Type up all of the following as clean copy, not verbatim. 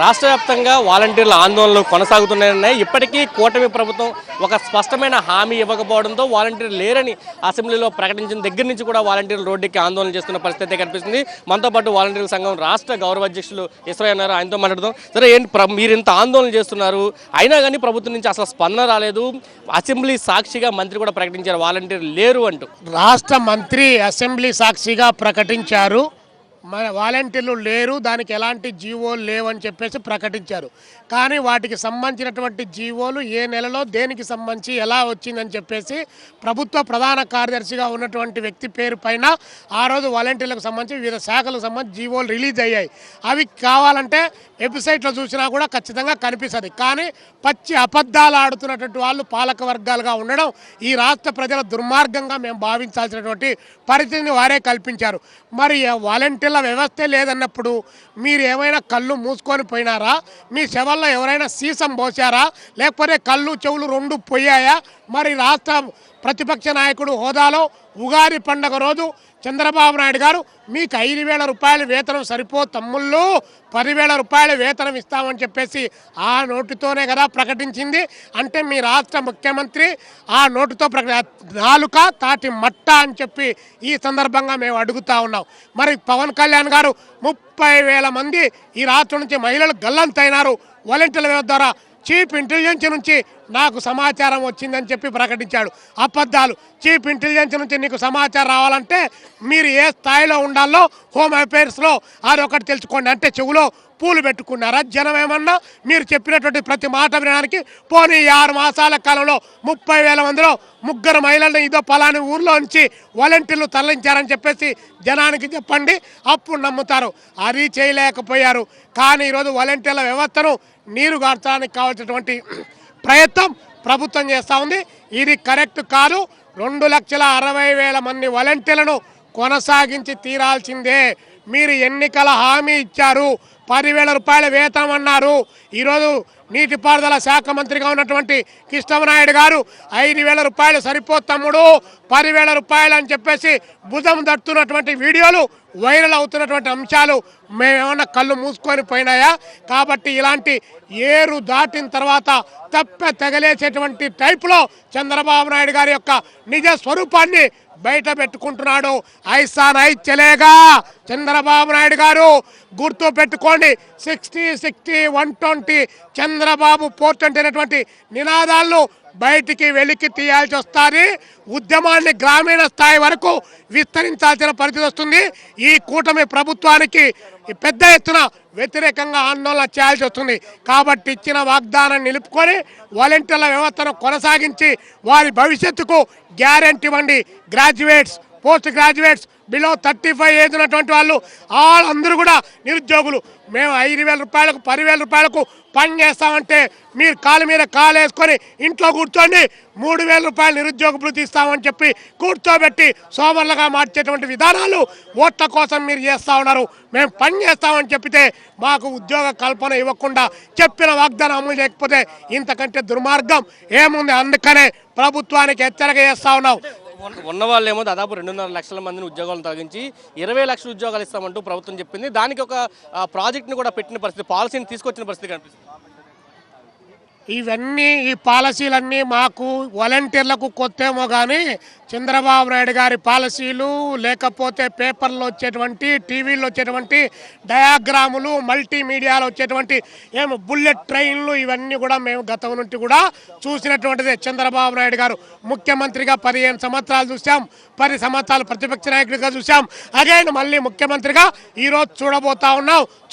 రాష్ట్ర వ్యాప్తంగా వాలంటీర్ల ఆందోళనలు కొనసాగుతున్నాయన్నాయి. ఇప్పటికీ కూటమి ప్రభుత్వం ఒక స్పష్టమైన హామీ ఇవ్వకపోవడంతో వాలంటీర్లు లేరని అసెంబ్లీలో ప్రకటించిన దగ్గర నుంచి కూడా వాలంటీర్లు రోడ్డుకి ఆందోళన చేస్తున్న పరిస్థితి కనిపిస్తుంది. మనతో పాటు వాలంటీర్ల సంఘం రాష్ట్ర గౌరవ అధ్యక్షులు ఈశ్వరయ్య అన్నారు. ఆయనతో మాట్లాడదాం. సరే, ఏంటి మీరు ఇంత ఆందోళన చేస్తున్నారు, అయినా కానీ ప్రభుత్వం నుంచి అసలు స్పందన రాలేదు. అసెంబ్లీ సాక్షిగా మంత్రి కూడా ప్రకటించారు వాలంటీర్లు లేరు అంటూ. రాష్ట్ర మంత్రి అసెంబ్లీ సాక్షిగా ప్రకటించారు, వాలంటీర్లు లేరు, దానికి ఎలాంటి జీవోలు లేవని చెప్పేసి ప్రకటించారు. కానీ వాటికి సంబంధించినటువంటి జీవోలు ఏ నెలలో దేనికి సంబంధించి ఎలా వచ్చిందని చెప్పేసి ప్రభుత్వ ప్రధాన కార్యదర్శిగా ఉన్నటువంటి వ్యక్తి పేరు పైన ఆ రోజు వాలంటీర్లకు సంబంధించి వివిధ శాఖలకు సంబంధించి జీవోలు రిలీజ్ అయ్యాయి. అవి కావాలంటే వెబ్సైట్లో చూసినా కూడా ఖచ్చితంగా కనిపిస్తుంది. కానీ పచ్చి అబద్ధాలు ఆడుతున్నటువంటి వాళ్ళు పాలక వర్గాలుగా ఉండడం ఈ రాష్ట్ర ప్రజల దుర్మార్గంగా మేము భావించాల్సినటువంటి పరిస్థితిని వారే కల్పించారు. మరి వాలంటీర్ల వ్యవస్థే లేదన్నప్పుడు మీరు ఏమైనా కళ్ళు మూసుకొని పోయినారా? మీ శవాల్లో ఎవరైనా సీసం పోసారా? లేకపోతే కళ్ళు చెవులు రెండు పోయాయా? మరి రాష్ట్ర ప్రతిపక్ష నాయకుడు హోదాలో ఉగాది పండుగ రోజు చంద్రబాబు నాయుడు గారు మీకు 5,000 రూపాయల వేతనం సరిపో తమ్ముళ్ళు, 10,000 రూపాయల వేతనం ఇస్తామని చెప్పేసి ఆ నోటుతోనే కదా ప్రకటించింది. అంటే మీ రాష్ట్ర ముఖ్యమంత్రి ఆ నోటుతో నాలుక తాటి మట్ట అని చెప్పి ఈ సందర్భంగా మేము అడుగుతా ఉన్నాం. మరి పవన్ కళ్యాణ్ గారు 30,000 మంది ఈ రాష్ట్రం నుంచి మహిళలు గల్లంతైనారు వాలంటీర్ల వ్యవస్థ ద్వారా. చీఫ్ ఇంటెలిజెన్స్ నుంచి నాకు సమాచారం వచ్చిందని చెప్పి ప్రకటించాడు. అబద్ధాలు. చీఫ్ ఇంటెలిజెన్స్ నుంచి నీకు సమాచారం రావాలంటే మీరు ఏ స్థాయిలో ఉండాలో హోమ్ అఫైర్స్లో అదొకటి తెలుసుకోండి. అంటే చెవులో పూలు పెట్టుకున్నారా జనం ఏమన్నా? మీరు చెప్పినటువంటి ప్రతి మాట వినడానికి పోనీ 6 మాసాల కాలంలో 30,000 మందిలో 3 మహిళలను ఇదో పలాని ఊర్లో నుంచి వాలంటీర్లు తరలించారని చెప్పేసి జనానికి చెప్పండి, అప్పుడు నమ్ముతారు. అది చేయలేకపోయారు. కానీ ఈరోజు వాలంటీర్ల వ్యవస్థను నీరు గార్చడానికి కావాల్సినటువంటి ప్రయత్నం ప్రభుత్వం చేస్తూ ఉంది. ఇది కరెక్ట్ కాదు. 2,60,000 మంది వాలంటీర్లను కొనసాగించి తీరాల్సిందే. మీరు ఎన్నికల హామీ ఇచ్చారు, 10,000 రూపాయల వేతనం అన్నారు. ఈరోజు నీటిపారుదల శాఖ మంత్రిగా ఉన్నటువంటి కృష్ణమనాయుడు గారు 5,000 రూపాయలు సరిపో తమ్ముడు, 10,000 రూపాయలు అని చెప్పేసి భుజం తట్టుతున్నటువంటి వీడియోలు వైరల్ అవుతున్నటువంటి అంశాలు మేమేమన్నా కళ్ళు మూసుకొని పోయినాయా? కాబట్టి ఇలాంటి ఏరు దాటిన తర్వాత తప్ప తగలేసేటువంటి టైపులో చంద్రబాబు నాయుడు గారి యొక్క నిజ స్వరూపాన్ని బయట పెట్టుకుంటున్నాడు. ఐసా నై చలేగా చంద్రబాబు నాయుడు గారు, గుర్తు పెట్టుకోండి. 60-60 120 చంద్రబాబు పోర్టెంట్ అనేటువంటి నినాదాలను బయటికి వెలికి తీయాల్సి వస్తుంది. ఉద్యమాన్ని గ్రామీణ స్థాయి వరకు విస్తరించాల్సిన పరిస్థితి వస్తుంది. ఈ కూటమి ప్రభుత్వానికి పెద్ద ఎత్తున వ్యతిరేకంగా ఆందోళన చేయాల్సి వస్తుంది. కాబట్టి ఇచ్చిన వాగ్దానం నిలుపుకొని వాలంటీర్ల వ్యవస్థను కొనసాగించి వారి భవిష్యత్తుకు గ్యారెంటీ ఇవ్వండి. Graduates, post graduates, below 35 age ఉన్నటువంటి వాళ్ళు అందరూ కూడా నిరుద్యోగులు. మేము 5,000 రూపాయలకు 10,000 రూపాయలకు పని చేస్తామంటే మీరు కాలు మీద కాలు వేసుకొని ఇంట్లో కూర్చోండి 3,000 రూపాయలు నిరుద్యోగ భృతి ఇస్తామని చెప్పి కూర్చోబెట్టి సోమరులుగా మార్చేటువంటి విధానాలు ఓట్ల కోసం మీరు చేస్తూ ఉన్నారు. మేము పని చేస్తామని చెప్పితే మాకు ఉద్యోగ కల్పన ఇవ్వకుండా చెప్పిన వాగ్దానం అమలు చేయకపోతే ఇంతకంటే దుర్మార్గం ఏముంది? అందుకనే ప్రభుత్వానికి హెచ్చరిక చేస్తూ ఉన్నాం. ఉన్న వాళ్ళేమో దాదాపు 2.5 లక్షల మందిని ఉద్యోగాలను తొలగించి 20 లక్షల ఉద్యోగాలు ఇస్తామంటూ ప్రభుత్వం చెప్పింది. దానికి ఒక ప్రాజెక్ట్ని కూడా పెట్టిన పరిస్థితి, పాలసీని తీసుకొచ్చిన పరిస్థితి కనిపిస్తుంది. ఇవన్నీ ఈ పాలసీలన్నీ మాకు వాలంటీర్లకు కొత్తేమో కానీ చంద్రబాబు నాయుడు గారి పాలసీలు, లేకపోతే పేపర్లో వచ్చేటువంటి, టీవీలో వచ్చేటువంటి డయాగ్రాములు, మల్టీమీడియాలో వచ్చేటువంటి బుల్లెట్ ట్రైన్లు, ఇవన్నీ కూడా మేము గతం నుండి కూడా చూసినటువంటిదే. చంద్రబాబు నాయుడు గారు ముఖ్యమంత్రిగా 15 సంవత్సరాలు చూసాం, 10 సంవత్సరాలు ప్రతిపక్ష నాయకుడిగా చూసాం, అగైన్ మళ్ళీ ముఖ్యమంత్రిగా ఈరోజు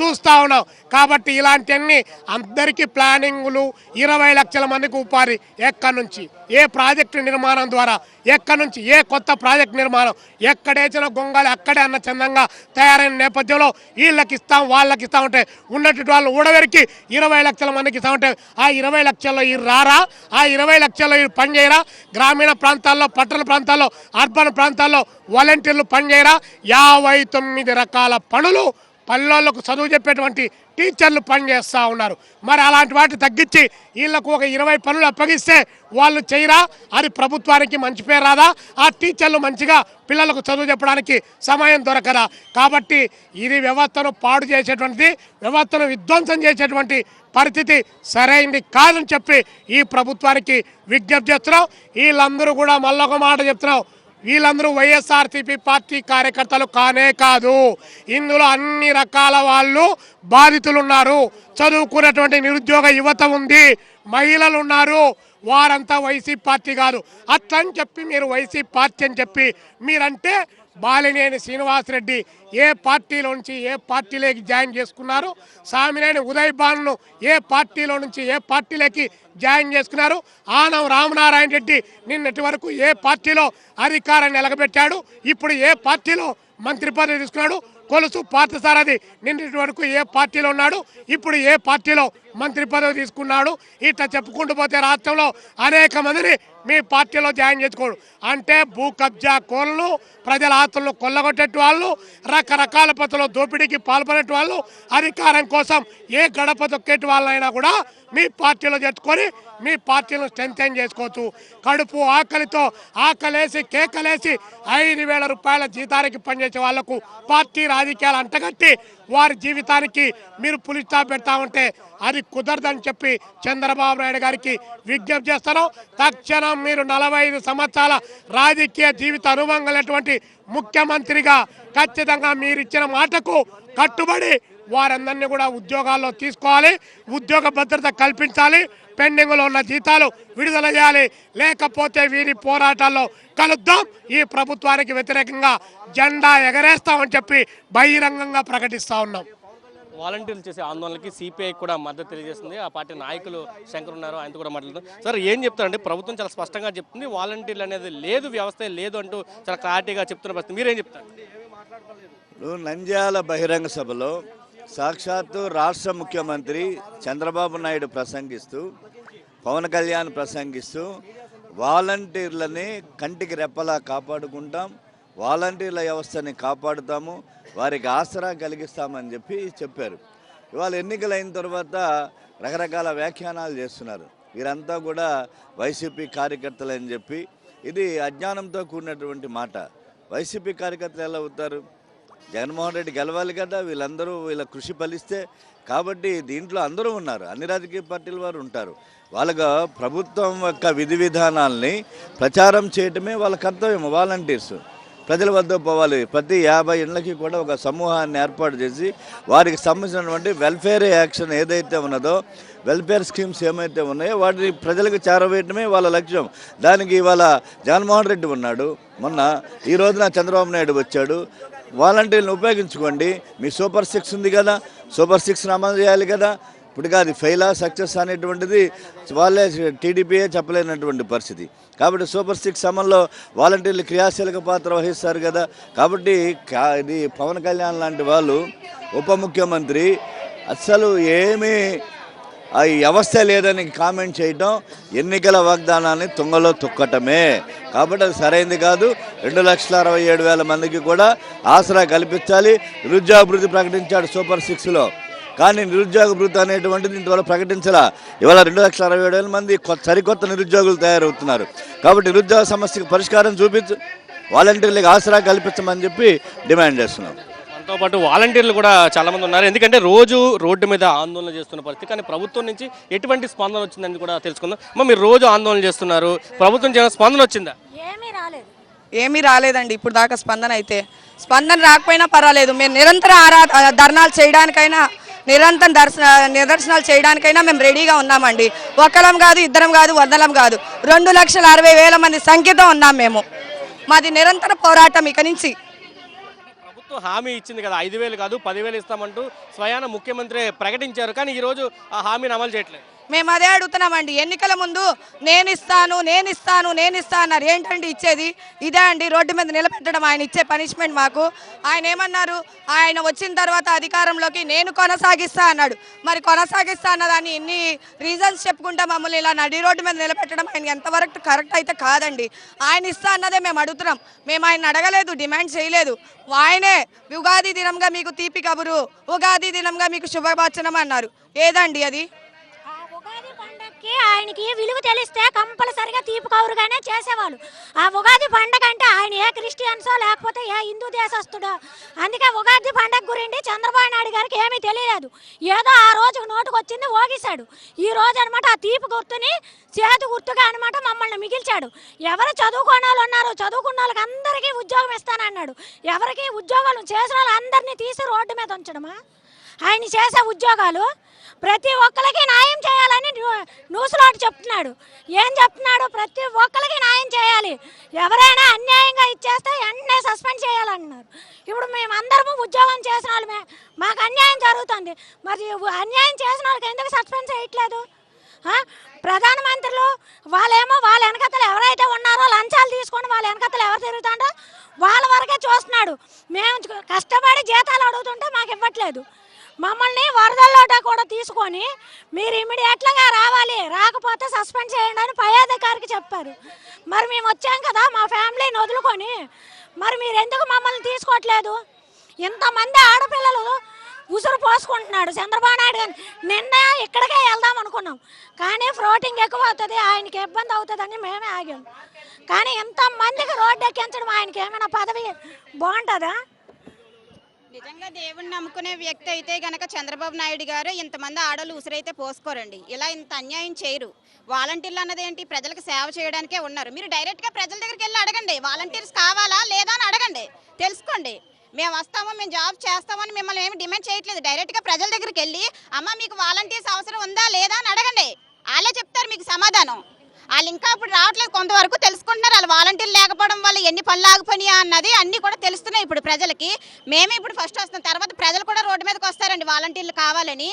చూస్తూ ఉన్నాం. కాబట్టి ఇలాంటివన్నీ అందరికీ ప్లానింగులు, 20 లక్షల మందికి ఉపాధి ఎక్కడి నుంచి, ఏ ప్రాజెక్టు నిర్మాణం ద్వారా, ఎక్కడి నుంచి ఏ కొత్త ప్రాజెక్ట్ నిర్మాణం, ఎక్కడేసిన గొంగళి అక్కడే అన్న చందంగా తయారైన నేపథ్యంలో వీళ్ళకి ఇస్తాం వాళ్ళకి ఇస్తామంటే ఉన్నటువంటి వాళ్ళు ఊడవరికి 20 లక్షల మందికి ఇస్తామంటే ఆ 20 లక్షల్లో ఈ రారా? ఆ 20 లక్షల్లో ఈ పని చేయరా? గ్రామీణ ప్రాంతాల్లో, పట్టణ ప్రాంతాల్లో, అర్బన్ ప్రాంతాల్లో వాలంటీర్లు పని చేయరా? 59 రకాల పనులు పల్లెలకు చదువు చెప్పేటువంటి టీచర్లు పనిచేస్తూ ఉన్నారు. మరి అలాంటి వాటిని తగ్గించి వీళ్ళకు ఒక 20 పనులు అప్పగిస్తే వాళ్ళు చేయరా? అది ప్రభుత్వానికి మంచి పేరు రాదా? ఆ టీచర్లు మంచిగా పిల్లలకు చదువు చెప్పడానికి సమయం దొరకదా? కాబట్టి ఇది వ్యవస్థను పాడు చేసేటువంటిది, వ్యవస్థను విధ్వంసం చేసేటువంటి పరిస్థితి సరైంది కాదని చెప్పి ఈ ప్రభుత్వానికి విజ్ఞప్తి చేస్తున్నాం. వీళ్ళందరూ కూడా మళ్ళొక మాట చెప్తున్నాం, వీళ్ళందరూ వైఎస్ఆర్సీపీ పార్టీ కార్యకర్తలు కానే కాదు. ఇందులో అన్ని రకాల వాళ్ళు బాధితులు ఉన్నారు. చదువుకున్నటువంటి నిరుద్యోగ యువత ఉంది, మహిళలు ఉన్నారు. వారంతా వైసీపీ పార్టీ కాదు. అట్లని చెప్పి మీరు వైసీపీ పార్టీ అని చెప్పి మీరంటే బాలినేని శ్రీనివాసరెడ్డి ఏ పార్టీలో నుంచి ఏ పార్టీలోకి జాయిన్ చేసుకున్నారు? సామినేని ఉదయ్ భానును ఏ పార్టీలో నుంచి ఏ పార్టీలోకి జాయిన్ చేసుకున్నారు? ఆనం రామనారాయణ రెడ్డి నిన్నటి వరకు ఏ పార్టీలో అధికారాన్ని నిలబెట్టాడు? ఇప్పుడు ఏ పార్టీలో మంత్రి పదవి తీసుకున్నాడు? కొలుసు పార్థసారథి నిన్నటి వరకు ఏ పార్టీలో ఉన్నాడు? ఇప్పుడు ఏ పార్టీలో మంత్రి పదవి తీసుకున్నాడు? ఇట్లా చెప్పుకుంటూ పోతే రాష్ట్రంలో అనేక మందిని మీ పార్టీలో జాయిన్ చేసుకోడు. అంటే భూ కబ్జా కోళ్ళు, ప్రజల ఆస్తులను కొల్లగొట్టేటి వాళ్ళు, రకరకాల పద్ధతిలో దోపిడీకి పాల్పడే వాళ్ళు, అధికారం కోసం ఏ గడప తొక్కేటి వాళ్ళైనా కూడా మీ పార్టీలో చేర్చుకొని మీ పార్టీలను స్ట్రెంథెన్ చేసుకోవచ్చు. కడుపు ఆకలితో ఆకలేసి కేకలేసి 5,000 రూపాయల జీతానికి పనిచేసే వాళ్లకు పార్టీ రాజకీయాలు అంటగట్టి వారి జీవితానికి మీరు పులి స్టాప్ పెడతా ఉంటే అది కుదరదని చెప్పి చంద్రబాబు నాయుడు గారికి విజ్ఞప్తి చేస్తాను. తక్షణం మీరు 45 సంవత్సరాల రాజకీయ జీవిత అనుభవం కలిగినటువంటి ముఖ్యమంత్రిగా ఖచ్చితంగా మీరు ఇచ్చిన మాటకు కట్టుబడి వారందరినీ కూడా ఉద్యోగాల్లో తీసుకోవాలి, ఉద్యోగ భద్రత కల్పించాలి, పెండింగ్లో ఉన్న జీతాలు విడుదల చేయాలి. లేకపోతే వీరి పోరాటాల్లో కలుద్దాం. ఈ ప్రభుత్వానికి వ్యతిరేకంగా జెండా ఎగరేస్తామని చెప్పి బహిరంగంగా ప్రకటిస్తూ ఉన్నాం. వాలంటీర్లు చేసే ఆందోళనకి సిపిఐ కూడా మద్దతు తెలియజేస్తుంది. ఆ పార్టీ నాయకులు శంకర్ ఉన్నారు, ఆయనతో కూడా మాట్లాడుతాం. సార్ ఏం చెప్తారంటే ప్రభుత్వం చాలా స్పష్టంగా చెప్తుంది వాలంటీర్లు అనేది లేదు, వ్యవస్థ లేదు అంటూ చాలా క్లారిటీగా చెప్తున్న పరిస్థితి. మీరేం చెప్తారు? నంద్యాల బహిరంగ సభలో సాక్షాత్తు రాష్ట్ర ముఖ్యమంత్రి చంద్రబాబు నాయుడు ప్రసంగిస్తూ, పవన్ కళ్యాణ్ ప్రసంగిస్తూ వాలంటీర్లని కంటికి రెప్పలా కాపాడుకుంటాం, వాలంటీర్ల వ్యవస్థని కాపాడుతాము, వారికి ఆసరా కలిగిస్తామని చెప్పారు. ఇవాళ ఎన్నికలైన తర్వాత రకరకాల వ్యాఖ్యానాలు చేస్తున్నారు. వీరంతా కూడా వైసీపీ కార్యకర్తలు అని చెప్పి ఇది అజ్ఞానంతో కూడినటువంటి మాట. వైసీపీ కార్యకర్తలు ఎలా అవుతారు? జగన్మోహన్ రెడ్డి గెలవాలి కదా, వీళ్ళ కృషి ఫలిస్తే. కాబట్టి దీంట్లో అందరూ ఉన్నారు, అన్ని రాజకీయ పార్టీల వారు ఉంటారు. వాళ్ళగా ప్రభుత్వం యొక్క విధి విధానాల్ని ప్రచారం చేయటమే వాళ్ళ కర్తవ్యం. వాలంటీర్స్ ప్రజల వద్ద పోవాలి. ప్రతి 50 ఇళ్ళకి కూడా ఒక సమూహాన్ని ఏర్పాటు చేసి వారికి సంబంధించినటువంటి వెల్ఫేర్ యాక్షన్ ఏదైతే ఉన్నదో, వెల్ఫేర్ స్కీమ్స్ ఏమైతే ఉన్నాయో వాటిని ప్రజలకు చేరవేయటమే వాళ్ళ లక్ష్యం. దానికి ఇవాళ జగన్మోహన్ రెడ్డి ఉన్నాడు, మొన్న ఈ రోజున చంద్రబాబు నాయుడు వచ్చాడు. వాలంటీర్లను ఉపయోగించుకోండి, మీ సూపర్ 6 ఉంది కదా, సూపర్ 6ని అమలు చేయాలి కదా. ఇప్పటిగా అది ఫెయిలా సక్సెస్ అనేటువంటిది వాళ్ళే టీడీపీయే చెప్పలేనటువంటి పరిస్థితి. కాబట్టి సూపర్ 6 అమల్లో వాలంటీర్లు క్రియాశీలక పాత్ర వహిస్తారు కదా. కాబట్టి ఇది పవన్ కళ్యాణ్ లాంటి వాళ్ళు ఉప ముఖ్యమంత్రి అస్సలు ఏమీ ఈ వ్యవస్థ లేదని కామెంట్ చేయటం ఎన్నికల వాగ్దానాన్ని తుంగలో తొక్కటమే. కాబట్టి అది సరైనది కాదు. 2,67,000 మందికి కూడా ఆసరా కల్పించాలి. నిరుద్యోగ ప్రకటించాడు సూపర్ 6లో, కానీ నిరుద్యోగ భృతి అనేటువంటిది ఇంతవరకు ప్రకటించలా. ఇవాళ 2,67,000 మంది సరికొత్త నిరుద్యోగులు తయారవుతున్నారు. కాబట్టి నిరుద్యోగ సమస్యకు పరిష్కారం చూపించు, వాలంటీర్లకు ఆసరా కల్పించమని చెప్పి డిమాండ్ చేస్తున్నాం. దాంతో పాటు వాలంటీర్లు కూడా చాలా మంది ఉన్నారు. ఎందుకంటే రోజు రోడ్డు మీద ఆందోళన చేస్తున్న పరిస్థితి, కానీ ప్రభుత్వం నుంచి ఎటువంటి స్పందన వచ్చిందని కూడా తెలుసుకుందాం. మీరు రోజు ఆందోళన చేస్తున్నారు, ప్రభుత్వం నుంచి స్పందన వచ్చిందా? ఏమీ రాలేదండి ఇప్పుడు దాకా. స్పందన రాకపోయినా పర్వాలేదు, మేము నిరంతర ధర్నాలు చేయడానికైనా, నిరంతరం నిదర్శనాలు చేయడానికైనా మేము రెడీగా ఉన్నామండి. ఒకరం కాదు, ఇద్దరం కాదు, 100లం కాదు, 2,60,000 మంది సంఖ్యతో ఉన్నాం మేము. మాది నిరంతర పోరాటం ఇక నుంచి. ప్రభుత్వం హామీ ఇచ్చింది కదా, 5,000 కాదు 10,000 ఇస్తామంటూ స్వయాన ముఖ్యమంత్రి ప్రకటించారు, కానీ ఈరోజు ఆ హామీని అమలు చేయట్లేదు. మేము అదే అడుగుతున్నామండి. ఎన్నికల ముందు నేను ఇస్తాను అన్నారు. ఏంటండి ఇచ్చేది? ఇదే అండి రోడ్డు మీద నిలబెట్టడం ఆయన ఇచ్చే పనిష్మెంట్ మాకు. ఆయన ఏమన్నారు, ఆయన వచ్చిన తర్వాత అధికారంలోకి నేను కొనసాగిస్తా అన్నాడు. మరి కొనసాగిస్తా అన్నదాన్ని ఎన్ని రీజన్స్ చెప్పుకుంటా మమ్మల్ని ఇలా నడి రోడ్డు మీద నిలబెట్టడం ఆయన ఎంతవరకు కరెక్ట్ అయితే కాదండి. ఆయన ఇస్తా అన్నదే మేము అడుగుతున్నాం. మేము ఆయన అడగలేదు, డిమాండ్ చేయలేదు. ఆయనే ఉగాది దినంగా మీకు తీపి కబురు, ఉగాది దినంగా మీకు శుభవచనం అన్నారు. ఏదండి అది? ఉగాది పండగకి ఆయనకి విలువ తెలిస్తే కంపల్సరిగా తీపి కౌరుగానే చేసేవాళ్ళు. ఆ ఉగాది పండగ అంటే ఆయన ఏ క్రిస్టియన్సో లేకపోతే ఏ హిందూ దేశస్తుడో. అందుకే ఉగాది పండగ గురించి చంద్రబాబు నాయుడు గారికి ఏమీ తెలియలేదు. ఏదో ఆ రోజు నోటుకు వచ్చింది ఓగిశాడు. ఈ రోజు అనమాట ఆ తీపి గుర్తుని చేతి గుర్తుగా అనమాట మమ్మల్ని మిగిల్చాడు. ఎవరు చదువుకున్న వాళ్ళు ఉన్నారు, చదువుకున్న వాళ్ళకి అందరికీ ఉద్యోగం ఇస్తానన్నాడు. ఎవరికి ఉద్యోగాలు చేసిన వాళ్ళందరినీ తీసి రోడ్డు మీద ఉంచడమా? ఆయన చేసే ఉద్యోగాలు ప్రతి ఒక్కరికి న్యాయం చేయాలని న్యూస్లో చెప్తున్నాడు. ఏం చెప్తున్నాడు? ప్రతి ఒక్కరికి న్యాయం చేయాలి, ఎవరైనా అన్యాయంగా ఇచ్చేస్తే వెంటనే సస్పెండ్ చేయాలన్నారు. ఇప్పుడు మేమందరము ఉద్యోగం చేసిన వాళ్ళమే, మాకు అన్యాయం జరుగుతుంది. మరి అన్యాయం చేసిన వాళ్ళకి ఎందుకు సస్పెండ్ చేయట్లేదు? ప్రధానమంత్రులు వాళ్ళేమో వాళ్ళ వెనకతలు ఎవరైతే ఉన్నారో లంచాలు తీసుకొని వాళ్ళ వెనకతలు ఎవరు తిరుగుతాడో వాళ్ళ వరకే చూస్తున్నాడు. మేము కష్టపడి జీతాలు అడుగుతుంటే మాకు ఇవ్వట్లేదు. మమ్మల్ని వరదల్లోట కూడా తీసుకొని మీరు ఇమీడియట్గా రావాలి, రాకపోతే సస్పెండ్ చేయండి అని పై అధికారికి చెప్పారు. మరి మేము వచ్చాం కదా మా ఫ్యామిలీని వదులుకొని, మరి మీరు ఎందుకు మమ్మల్ని తీసుకోవట్లేదు? ఇంతమంది ఆడపిల్లలు ఉసురు పోసుకుంటున్నాడు చంద్రబాబు నాయుడు గారు. నిన్న ఇక్కడికే వెళ్దాం అనుకున్నాం, కానీ ఫ్లోటింగ్ ఎక్కువ అవుతుంది, ఆయనకి ఇబ్బంది అవుతుందని మేమే ఆగాం. కానీ ఇంతమందికి రోడ్డు ఎక్కించడం ఆయనకి ఏమైనా పదవి బాగుంటుందా? నిజంగా దేవుణ్ణి నమ్ముకునే వ్యక్తి అయితే గనక చంద్రబాబు నాయుడు గారు ఇంతమంది ఆడోళ్ళు ఉసిరైతే పోసుకోరండి. ఇలా ఇంత అన్యాయం చేయరు. వాలంటీర్లు అన్నది ఏంటి? ప్రజలకు సేవ చేయడానికే ఉన్నారు. మీరు డైరెక్ట్గా ప్రజల దగ్గరికి వెళ్ళి అడగండి, వాలంటీర్స్ కావాలా లేదా అని అడగండి, తెలుసుకోండి. మేము వస్తాము, మేము జాబ్ చేస్తామని మిమ్మల్ని ఏమి డిమాండ్ చేయట్లేదు. డైరెక్ట్గా ప్రజల దగ్గరికి వెళ్ళి అమ్మ మీకు వాలంటీర్స్ అవసరం ఉందా లేదా అని అడగండి, వాళ్ళే చెప్తారు మీకు సమాధానం. వాళ్ళు ఇంకా ఇప్పుడు రావట్లేదు, కొంతవరకు తెలుసుకుంటున్నారు. వాళ్ళు వాలంటీర్లు లేకపోవడం వల్ల ఎన్ని పనులు ఆగిపోయినాయా అన్నది అన్నీ కూడా తెలుస్తున్నాయి ఇప్పుడు ప్రజలకి. మేమే ఇప్పుడు ఫస్ట్ వస్తాం, తర్వాత ప్రజలు కూడా రోడ్డు మీదకి వస్తారండి వాలంటీర్లు కావాలని.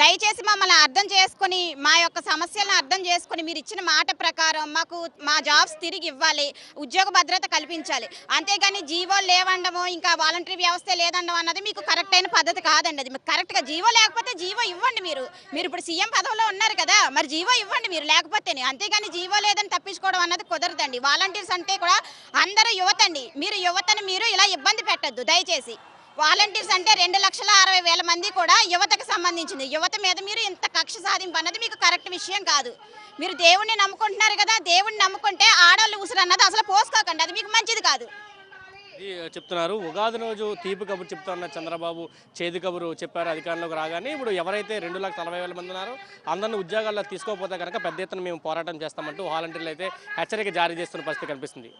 దయచేసి మమ్మల్ని అర్థం చేసుకొని మా యొక్క సమస్యలను అర్థం చేసుకొని మీరు ఇచ్చిన మాట ప్రకారం మాకు మా జాబ్స్ తిరిగి ఇవ్వాలి, ఉద్యోగ భద్రత కల్పించాలి. అంతేగాని జీవోలు లేవండము, ఇంకా వాలంటీర్ వ్యవస్థ లేదండం అన్నది మీకు కరెక్ట్ అయిన పద్ధతి కాదండి. అది మీకు కరెక్ట్గా జీవో లేకపోతే జీవో ఇవ్వండి. మీరు ఇప్పుడు సీఎం పదవిలో ఉన్నారు కదా, మరి జీవో ఇవ్వండి మీరు లేకపోతేనే. అంతేగాని జీవో లేదని తప్పించుకోవడం అన్నది కుదరదండి. వాలంటీర్స్ అంటే కూడా అందరూ యువతండి. మీరు యువతను మీరు ఇలా ఇబ్బంది పెట్టద్దు దయచేసి. వాలంటీర్స్ అంటే 2,60,000 మంది కూడా యువతకు సంబంధించింది. యువత మీద మీరు ఇంత కక్ష సాధింపు అన్నది మీకు కరెక్ట్ విషయం కాదు. మీరు దేవుణ్ణి నమ్ముకుంటున్నారు కదా, దేవుణ్ణి నమ్ముకుంటే ఆడవాళ్ళు ఉసురు అన్నది అసలు పోసుకోకండి, అది మీకు మంచిది కాదు. చెప్తున్నారు. ఉగాది రోజు తీపి కబురు చెప్తున్న చంద్రబాబు చేదు కబురు చెప్పారు అధికారంలోకి రాగానే. ఇప్పుడు ఎవరైతే 2,40,000 మంది ఉన్నారో అందరిని ఉద్యోగాల్లో తీసుకోకపోతే కనుక పెద్ద ఎత్తున మేము పోరాటం చేస్తామంటూ వాలంటీర్లు అయితే హెచ్చరిక జారీ చేస్తున్న పరిస్థితి కనిపిస్తుంది.